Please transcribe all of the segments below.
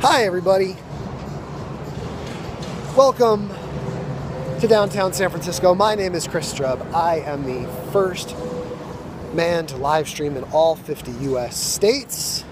Hi everybody, welcome to downtown San Francisco. My name is ChrisStrub. I am the first man to live stream in all 50 US states.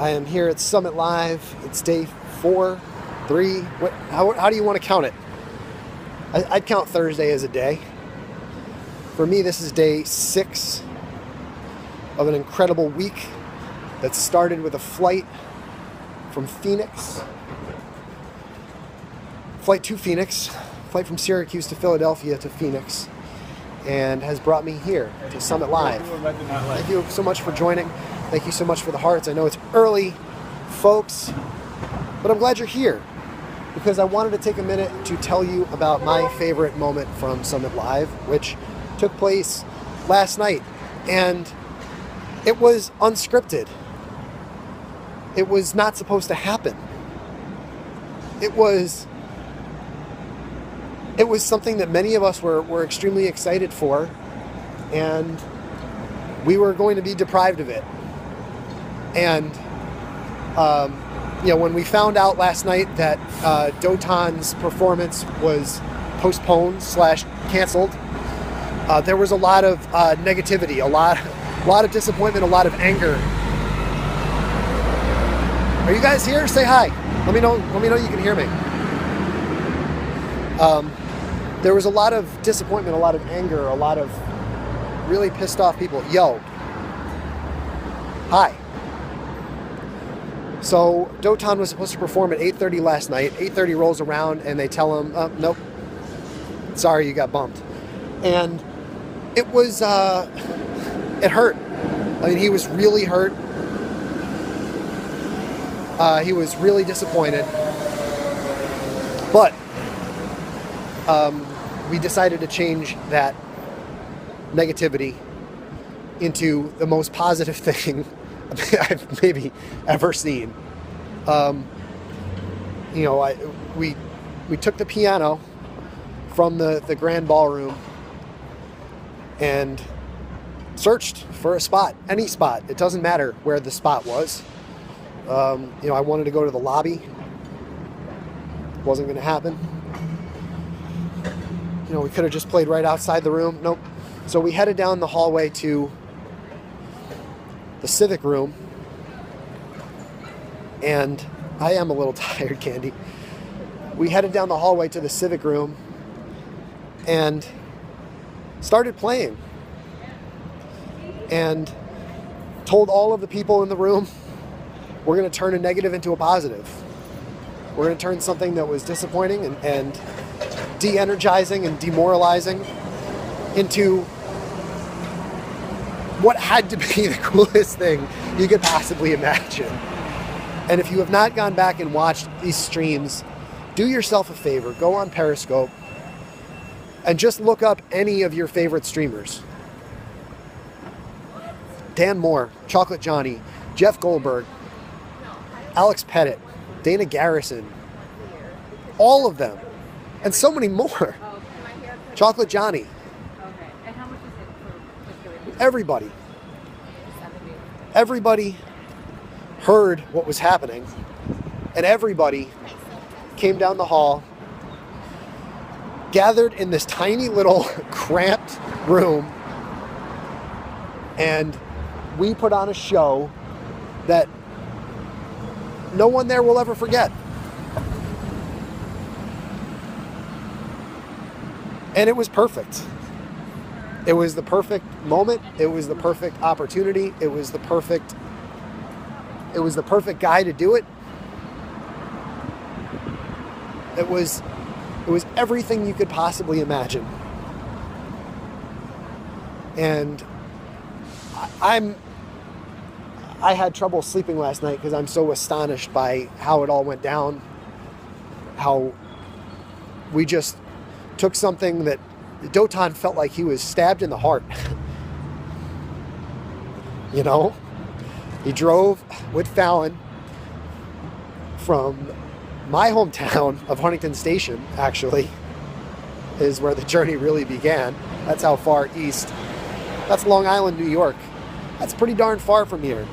I am here at Summit Live. It's day 4, 3, how do you want to count it? I'd count Thursday as a day. For me, this is day 6 of an incredible week that started with a flight from Phoenix. Flight to Phoenix. Flight from Syracuse to Philadelphia to Phoenix. And has brought me here to Summit Live. Thank you so much for joining. Thank you so much for the hearts. I know it's early, folks, but I'm glad you're here because I wanted to take a minute to tell you about my favorite moment from Summit Live, which took place last night. And it was unscripted. It was not supposed to happen. It was something that many of us were extremely excited for, and we were going to be deprived of it. And when we found out last night that Dotan's performance was postponed / canceled, there was a lot of negativity, a lot of disappointment, a lot of anger. Are you guys here? Say hi. Let me know you can hear me. There was a lot of disappointment, a lot of anger, a lot of really pissed off people. Yo. Hi. So Dotan was supposed to perform at 8:30 last night. 8:30 rolls around and they tell him, nope, sorry, you got bumped. And it was, it hurt. I mean, he was really hurt. He was really disappointed. But we decided to change that negativity into the most positive thing I've maybe ever seen. We took the piano from the grand ballroom and searched for a spot, any spot. It doesn't matter where the spot was. I wanted to go to the lobby. Wasn't going to happen. We could have just played right outside the room. Nope. So we headed down the hallway to the Civic Room. And I am a little tired, Candy. We headed down the hallway to the Civic Room and started playing. And told all of the people in the room, we're going to turn a negative into a positive. We're going to turn something that was disappointing and de-energizing and demoralizing into what had to be the coolest thing you could possibly imagine. And if you have not gone back and watched these streams, do yourself a favor. Go on Periscope and just look up any of your favorite streamers. Dan Moore, Chocolate Johnny, Jeff Goldberg, Alex Pettit, Dana Garrison, all of them, and so many more. Chocolate Johnny. And how much is it for everybody. Everybody heard what was happening, and everybody came down the hall, gathered in this tiny little cramped room, and we put on a show that no one there will ever forget. And it was perfect. It was the perfect moment. It was the perfect opportunity. It was the perfect guy to do it. It was everything you could possibly imagine. And I had trouble sleeping last night because I'm so astonished by how it all went down. How we just took something that Dotan felt like he was stabbed in the heart. He drove with Fallon from my hometown of Huntington Station, actually, is where the journey really began. That's how far east. That's Long Island, New York. That's pretty darn far from here.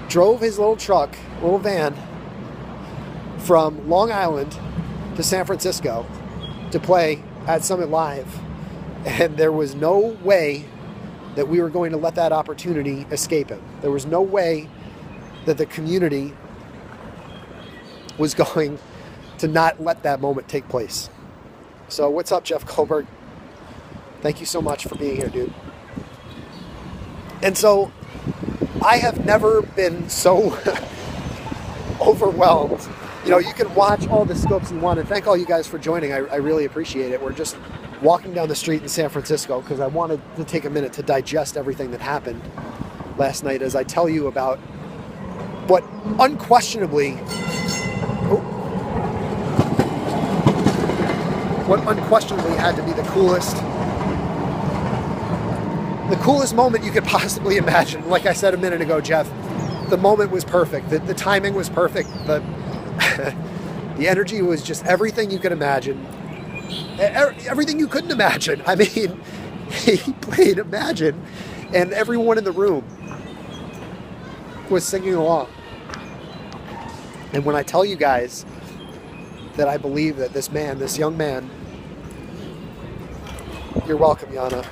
drove his little truck, little van, from Long Island to San Francisco to play at Summit Live. And there was no way that we were going to let that opportunity escape him. There was no way that the community was going to not let that moment take place. So what's up, Jeff Goldberg? Thank you so much for being here, dude. And so I have never been so overwhelmed. You know, you can watch all the scopes you want, and thank all you guys for joining. I really appreciate it. We're just walking down the street in San Francisco because I wanted to take a minute to digest everything that happened last night as I tell you about what unquestionably had to be the coolest moment you could possibly imagine. Like I said a minute ago, Jeff, the moment was perfect. The timing was perfect. The energy was just everything you could imagine. Everything you couldn't imagine. I mean, he played Imagine, and everyone in the room was singing along. And when I tell you guys that I believe that this young man, you're welcome, Yana.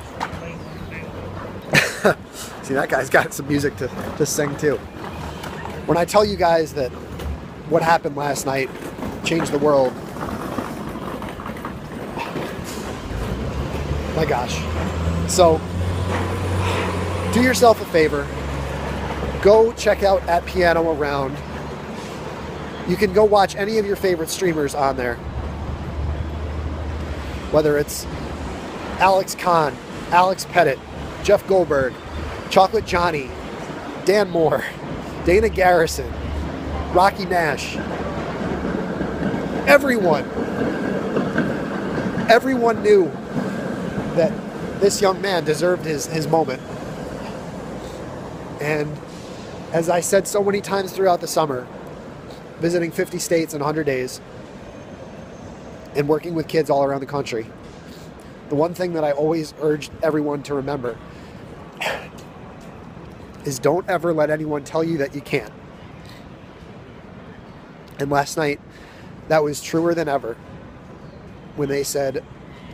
See, that guy's got some music to sing too. When I tell you guys that what happened last night changed the world, my gosh. So, do yourself a favor. Go check out At Piano Around. You can go watch any of your favorite streamers on there. Whether it's Alex Kahn, Alex Pettit, Jeff Goldberg, Chocolate Johnny, Dan Moore, Dana Garrison, Rocky Nash. Everyone knew that this young man deserved his moment. And as I said so many times throughout the summer, visiting 50 states in 100 days and working with kids all around the country, the one thing that I always urged everyone to remember is don't ever let anyone tell you that you can't. And last night, that was truer than ever when they said,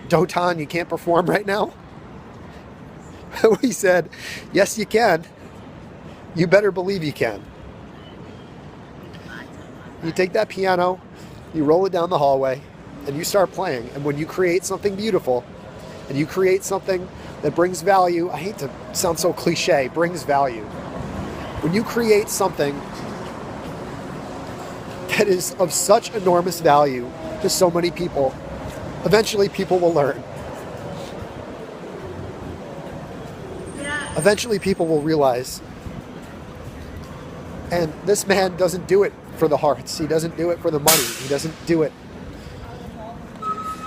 Dotan, you can't perform right now? We said, yes, you can. You better believe you can. You take that piano, you roll it down the hallway, and you start playing. And when you create something beautiful, and you create something that brings value, I hate to sound so cliche, brings value. When you create something that is of such enormous value to so many people, eventually people will learn. Eventually people will realize. And this man doesn't do it for the hearts. He doesn't do it for the money. He doesn't do it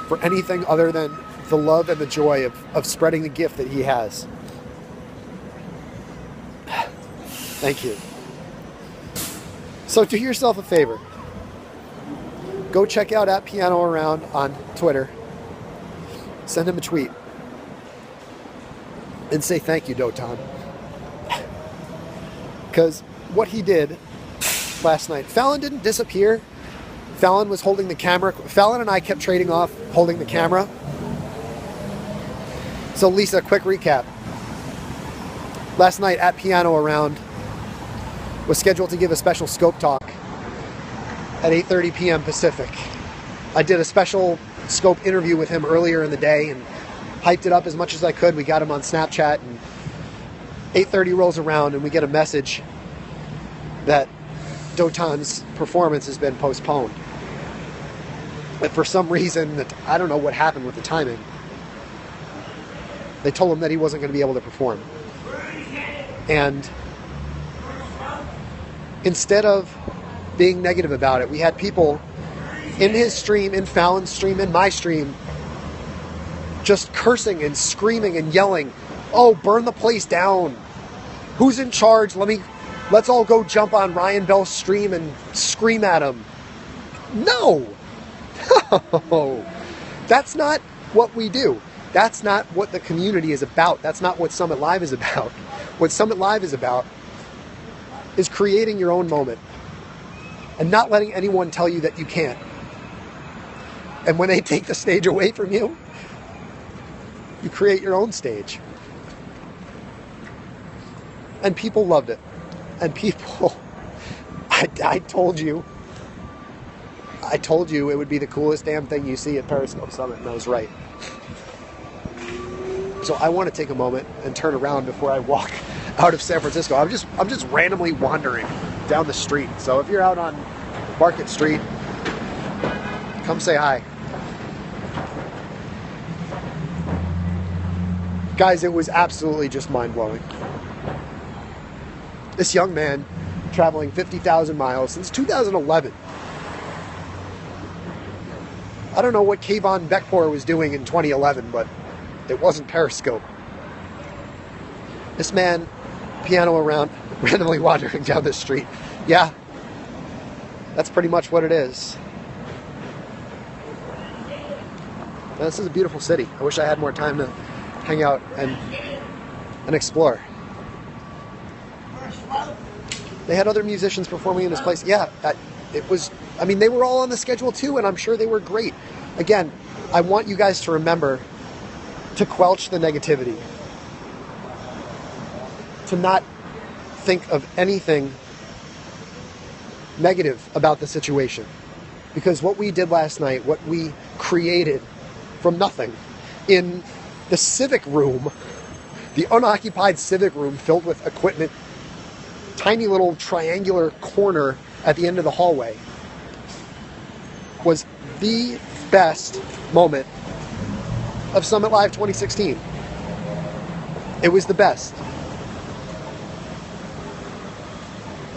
for anything other than the love and the joy of spreading the gift that he has. Thank you. So do yourself a favor. Go check out At Piano Around on Twitter. Send him a tweet. And say thank you, Dotan. Because what he did last night, Fallon didn't disappear. Fallon was holding the camera. Fallon and I kept trading off holding the camera. So Lisa, quick recap. Last night At Piano Around was scheduled to give a special scope talk at 8:30 p.m. Pacific. I did a special scope interview with him earlier in the day and hyped it up as much as I could. We got him on Snapchat, and 8:30 rolls around and we get a message that Dotan's performance has been postponed. But for some reason, that I don't know what happened with the timing, they told him that he wasn't going to be able to perform. And instead of being negative about it, we had people in his stream, in Fallon's stream, in my stream, just cursing and screaming and yelling, "Oh, burn the place down. Who's in charge? Let's all go jump on Ryan Bell's stream and scream at him." No! No! That's not what we do. That's not what the community is about. That's not what Summit Live is about. What Summit Live is about is creating your own moment and not letting anyone tell you that you can't. And when they take the stage away from you, you create your own stage. And people loved it. And people, I told you it would be the coolest damn thing you see at Periscope Summit, and I was right. So I want to take a moment and turn around before I walk out of San Francisco. I'm just randomly wandering down the street. So if you're out on Market Street, come say hi. Guys, it was absolutely just mind-blowing. This young man traveling 50,000 miles since 2011. I don't know what Kayvon Beckpour was doing in 2011, but it wasn't Periscope. This man, piano around, randomly wandering down the street. Yeah, that's pretty much what it is. Now, this is a beautiful city. I wish I had more time to hang out and explore. They had other musicians performing in this place. Yeah, it was, I mean, they were all on the schedule too, and I'm sure they were great. Again, I want you guys to remember to quelch the negativity, to not think of anything negative about the situation. Because what we did last night, what we created from nothing in the civic room, the unoccupied civic room filled with equipment, tiny little triangular corner at the end of the hallway, was the best moment of Summit Live 2016. It was the best.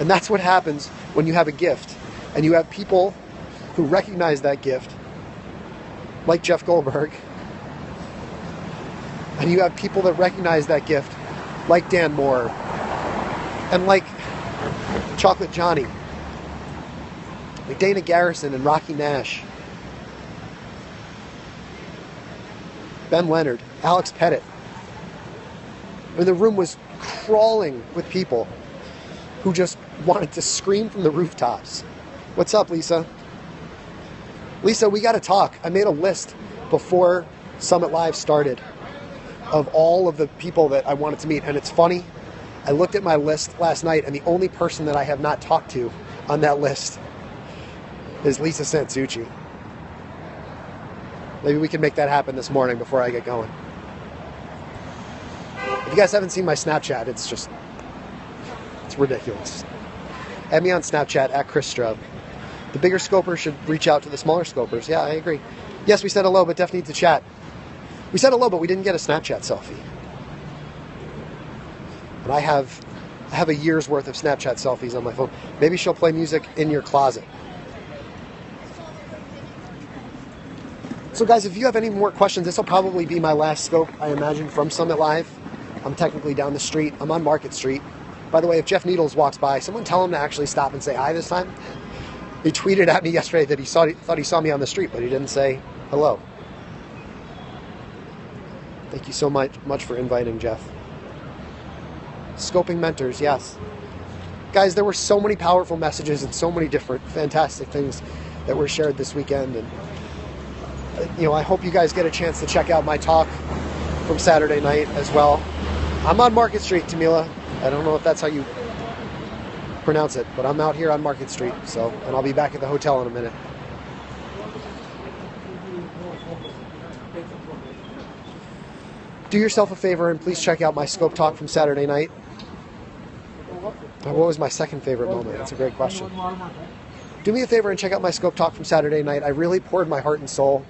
And that's what happens when you have a gift and you have people who recognize that gift, like Jeff Goldberg, and you have people that recognize that gift, like Dan Moore, and like Chocolate Johnny, like Dana Garrison and Rocky Nash, Ben Leonard, Alex Pettit. I mean, the room was crawling with people who just wanted to scream from the rooftops. What's up, Lisa? Lisa, we got to talk. I made a list before Summit Live started of all of the people that I wanted to meet. And it's funny, I looked at my list last night, and the only person that I have not talked to on that list is Lisa Santucci. Maybe we can make that happen this morning before I get going. If you guys haven't seen my Snapchat, it's ridiculous. Add me on Snapchat at ChrisStrub. The bigger scopers should reach out to the smaller scopers. Yeah, I agree. Yes, we said hello, but Def needs to chat. We said hello, but we didn't get a Snapchat selfie. And I have a year's worth of Snapchat selfies on my phone. Maybe she'll play music in your closet. So guys, if you have any more questions, this will probably be my last scope, I imagine, from Summit Live. I'm technically down the street. I'm on Market Street. By the way, if Jeff Needles walks by, someone tell him to actually stop and say hi this time. He tweeted at me yesterday that he thought he saw me on the street, but he didn't say hello. Thank you so much for inviting Jeff. Scoping mentors, yes. Guys, there were so many powerful messages and so many different fantastic things that were shared this weekend. And I hope you guys get a chance to check out my talk from Saturday night as well. I'm on Market Street, Tamila. I don't know if that's how you pronounce it, but I'm out here on Market Street, and I'll be back at the hotel in a minute. Do yourself a favor and please check out my scope talk from Saturday night. What was my second favorite moment? That's a great question. Do me a favor and check out my scope talk from Saturday night. I really poured my heart and soul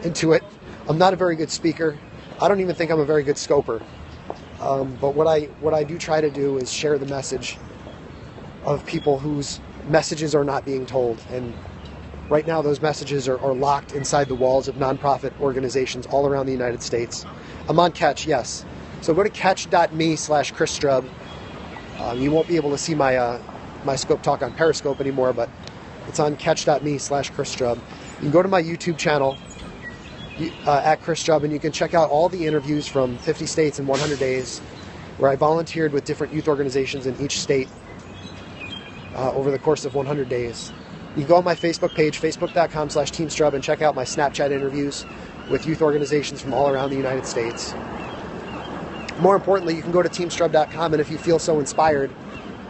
into it. I'm not a very good speaker. I don't even think I'm a very good scoper. But what I do try to do is share the message of people whose messages are not being told. And right now those messages are locked inside the walls of nonprofit organizations all around the United States. I'm on Katch, yes. So go to katch.me/ChrisStrub. You won't be able to see my scope talk on Periscope anymore, but it's on katch.me/ChrisStrub. You can go to my YouTube channel at ChrisStrub, and you can check out all the interviews from 50 states in 100 days, where I volunteered with different youth organizations in each state over the course of 100 days. You can go on my Facebook page, facebook.com/TeamStrub, and check out my Snapchat interviews with youth organizations from all around the United States. More importantly, you can go to teamstrub.com, and if you feel so inspired,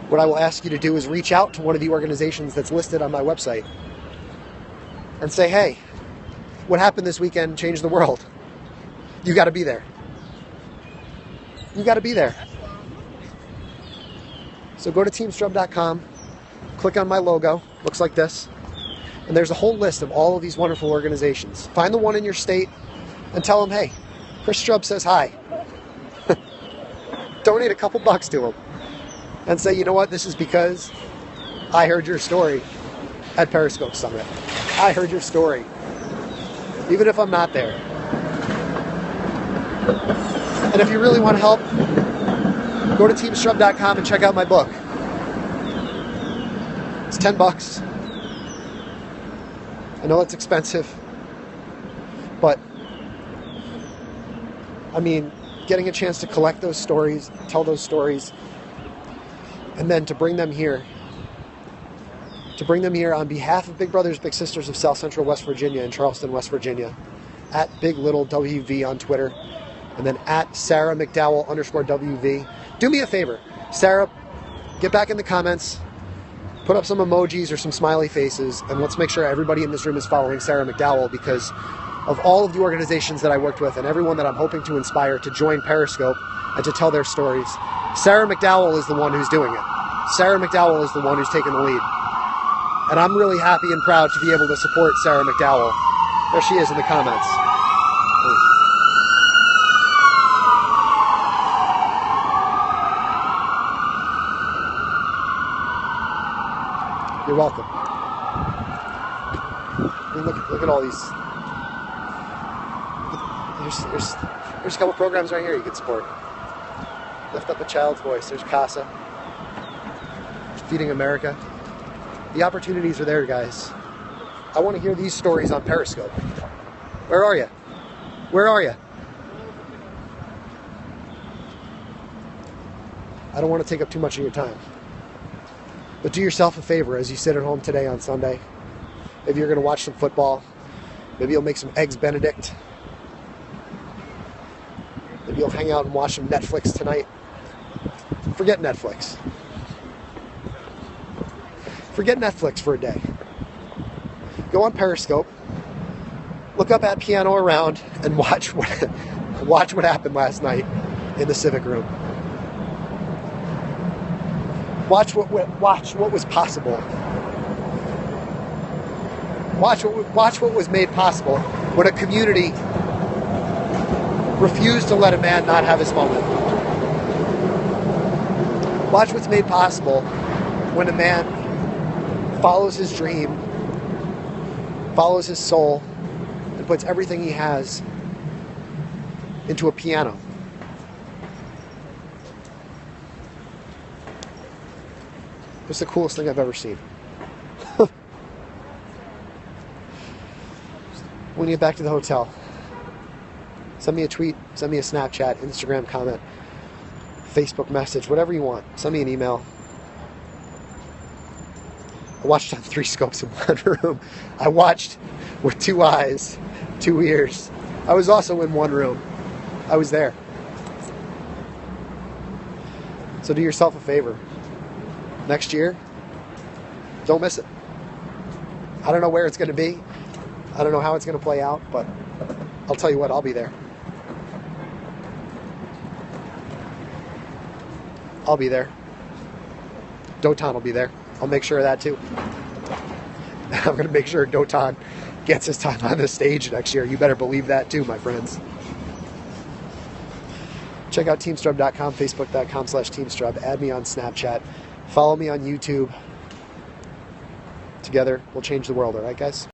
what I will ask you to do is reach out to one of the organizations that's listed on my website and say, hey, what happened this weekend changed the world. You got to be there. You got to be there. So go to teamstrub.com, click on my logo, looks like this, and there's a whole list of all of these wonderful organizations. Find the one in your state and tell them, hey, ChrisStrub says hi. Donate a couple bucks to them and say, you know what, this is because I heard your story at Periscope Summit. I heard your story, even if I'm not there. And if you really want to help, go to teamstrub.com and check out my book. It's $10. I know it's expensive, but I mean, getting a chance to collect those stories, tell those stories, and then to bring them here on behalf of Big Brothers Big Sisters of South Central West Virginia and Charleston, West Virginia, at Big Little WV on Twitter, and then at Sarah McDowell _WV. Do me a favor, Sarah, get back in the comments, put up some emojis or some smiley faces, and let's make sure everybody in this room is following Sarah McDowell, because of all of the organizations that I worked with and everyone that I'm hoping to inspire to join Periscope and to tell their stories, Sarah McDowell is the one who's doing it. Sarah McDowell is the one who's taking the lead. And I'm really happy and proud to be able to support Sarah McDowell. There she is in the comments. You're welcome. I mean, look at all these. There's a couple programs right here you can support. Lift Up a Child's Voice. There's CASA. Feeding America. The opportunities are there, guys. I want to hear these stories on Periscope. Where are you? Where are you? I don't want to take up too much of your time. But do yourself a favor as you sit at home today on Sunday. Maybe you're going to watch some football. Maybe you'll make some Eggs Benedict. Maybe you'll hang out and watch some Netflix tonight. Forget Netflix. Forget Netflix for a day. Go on Periscope. Look up at Piano Around and watch what happened last night in the Civic Room. Watch what was possible. Watch what was made possible when a community refused to let a man not have his moment. Watch what's made possible when a man follows his dream, follows his soul, and puts everything he has into a piano. It's the coolest thing I've ever seen. When you get back to the hotel, send me a tweet, send me a Snapchat, Instagram comment, Facebook message, whatever you want. Send me an email. I watched on 3 scopes in one room. I watched with 2 eyes, 2 ears. I was also in one room. I was there. So do yourself a favor. Next year, don't miss it. I don't know where it's going to be. I don't know how it's going to play out, but I'll tell you what, I'll be there. I'll be there. Dotan will be there. I'll make sure of that too. I'm going to make sure Dotan gets his time on the stage next year. You better believe that too, my friends. Check out teamstrub.com, facebook.com/teamstrub. Add me on Snapchat. Follow me on YouTube. Together, we'll change the world, all right, guys?